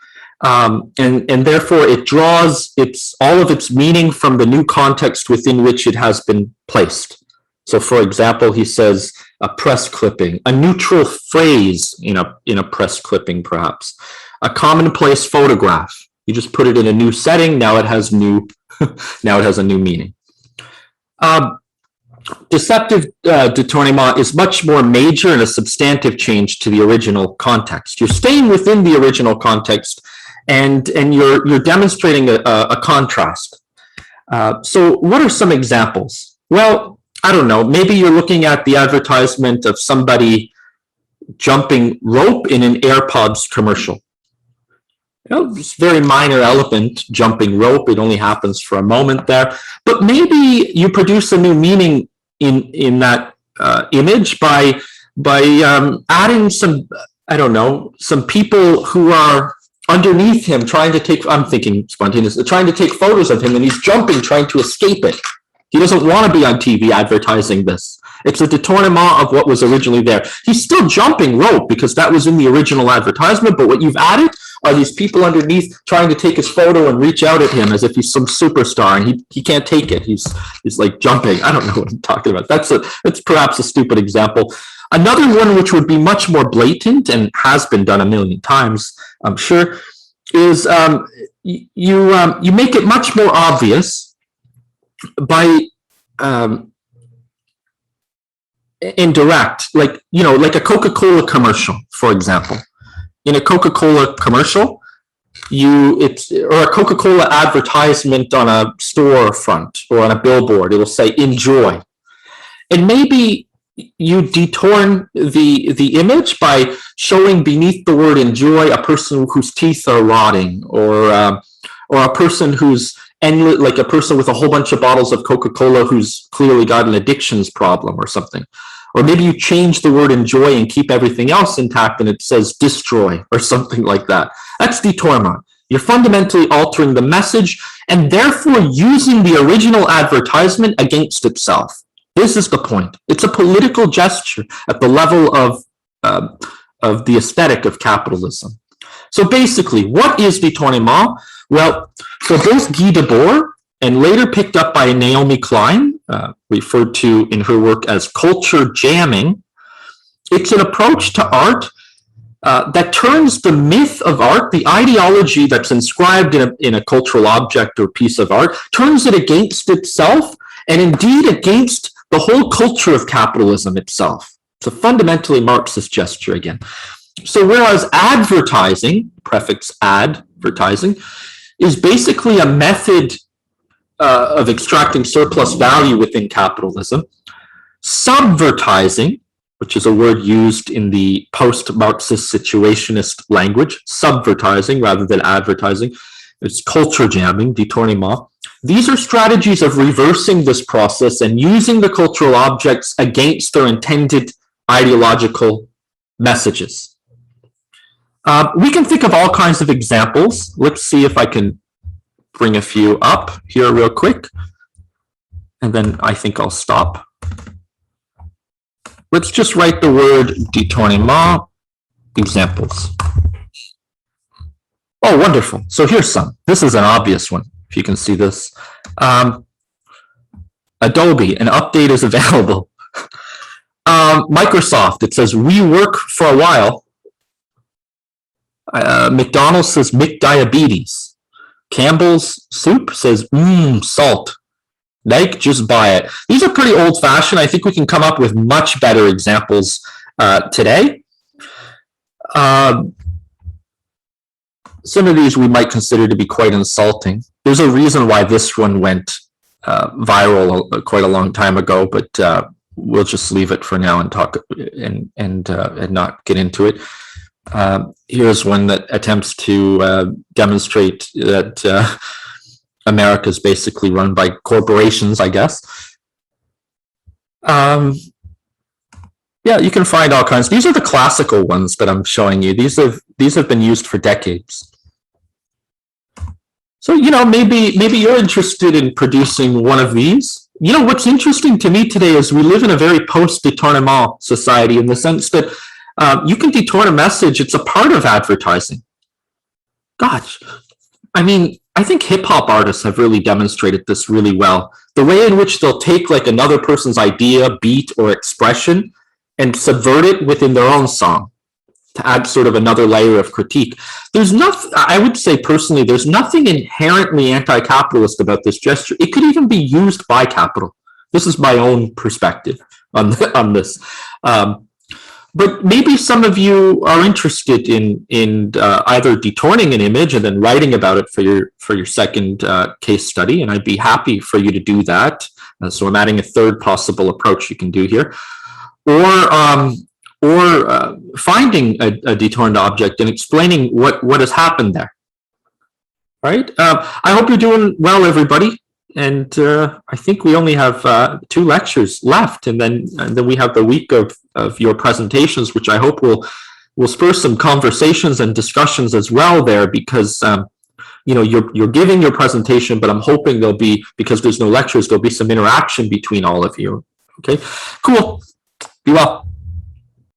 and therefore it draws all of its meaning from the new context within which it has been placed. So, for example, he says a press clipping, a neutral phrase in a press clipping, perhaps, a commonplace photograph. You just put it in a new setting. Now it has now it has a new meaning. Deceptive detournement is much more major and a substantive change to the original context. You're staying within the original context, and you're demonstrating a contrast. So, what are some examples? Well, I don't know. Maybe you're looking at the advertisement of somebody jumping rope in an AirPods commercial. It's a very minor element, jumping rope. It only happens for a moment there. But maybe you produce a new meaning in that image by adding some, I don't know, some people who are underneath him trying to take, I'm thinking spontaneously, trying to take photos of him, and he's jumping, trying to escape it. He doesn't want to be on TV advertising this. It's a detournement of what was originally there. He's still jumping rope because that was in the original advertisement, but what you've added are these people underneath trying to take his photo and reach out at him as if he's some superstar, and he can't take it. He's like jumping. I don't know what I'm talking about. That's perhaps a stupid example. Another one, which would be much more blatant and has been done a million times, I'm sure, is you make it much more obvious by indirect, like a Coca-Cola commercial, for example. In a Coca-Cola commercial, or a Coca-Cola advertisement on a storefront or on a billboard, it will say "enjoy," and maybe you detourn the image by showing beneath the word "enjoy" a person whose teeth are rotting, or a person who's like a person with a whole bunch of bottles of Coca-Cola who's clearly got an addictions problem or something. Or maybe you change the word "enjoy" and keep everything else intact and it says "destroy" or something like that. That's detournement. You're fundamentally altering the message and therefore using the original advertisement against itself. This is the point. It's a political gesture at the level of the aesthetic of capitalism. So basically, what is detournement? Well, for both Guy Debord and later picked up by Naomi Klein, referred to in her work as culture jamming, it's an approach to art that turns the myth of art, the ideology that's inscribed in a cultural object or piece of art, turns it against itself and indeed against the whole culture of capitalism itself. It's a fundamentally Marxist gesture again. So whereas advertising, prefix advertising, is basically a method of extracting surplus value within capitalism, subvertising, which is a word used in the post-Marxist situationist language, subvertising rather than advertising, it's culture jamming, detournement. These are strategies of reversing this process and using the cultural objects against their intended ideological messages. We can think of all kinds of examples. Let's see if I can bring a few up here real quick, and then I think I'll stop. Let's just write the word detournement, examples. Oh, wonderful. So here's some. This is an obvious one, if you can see this. Adobe, an update is available. Microsoft, it says rework for a while. McDonald's says McDiabetes. Campbell's Soup says salt. Like, just buy it. These are pretty old-fashioned. I think we can come up with much better examples today. Some of these we might consider to be quite insulting. There's a reason why this one went viral quite a long time ago, but we'll just leave it for now and talk and not get into it. Here's one that attempts to demonstrate that America is basically run by corporations, I guess. Yeah, you can find all kinds. These are the classical ones that I'm showing you. These have been used for decades. So, maybe you're interested in producing one of these. What's interesting to me today is we live in a very post-Detournement society, in the sense that you can detourn a message. It's a part of advertising. Gosh, I think hip-hop artists have really demonstrated this really well. The way in which they'll take like another person's idea, beat, or expression and subvert it within their own song to add sort of another layer of critique. There's nothing, I would say personally, there's nothing inherently anti-capitalist about this gesture. It could even be used by capital. This is my own perspective on this. But maybe some of you are interested in either detourning an image and then writing about it for your second case study, and I'd be happy for you to do that. So I'm adding a third possible approach you can do here, or finding a detourned object and explaining what has happened there. All right. I hope you're doing well, everybody. And I think we only have 2 lectures left, and then we have the week of your presentations, which I hope will spur some conversations and discussions as well there, because you're giving your presentation, but I'm hoping there'll be, because there's no lectures, there'll be some interaction between all of you. Okay, cool. Be well.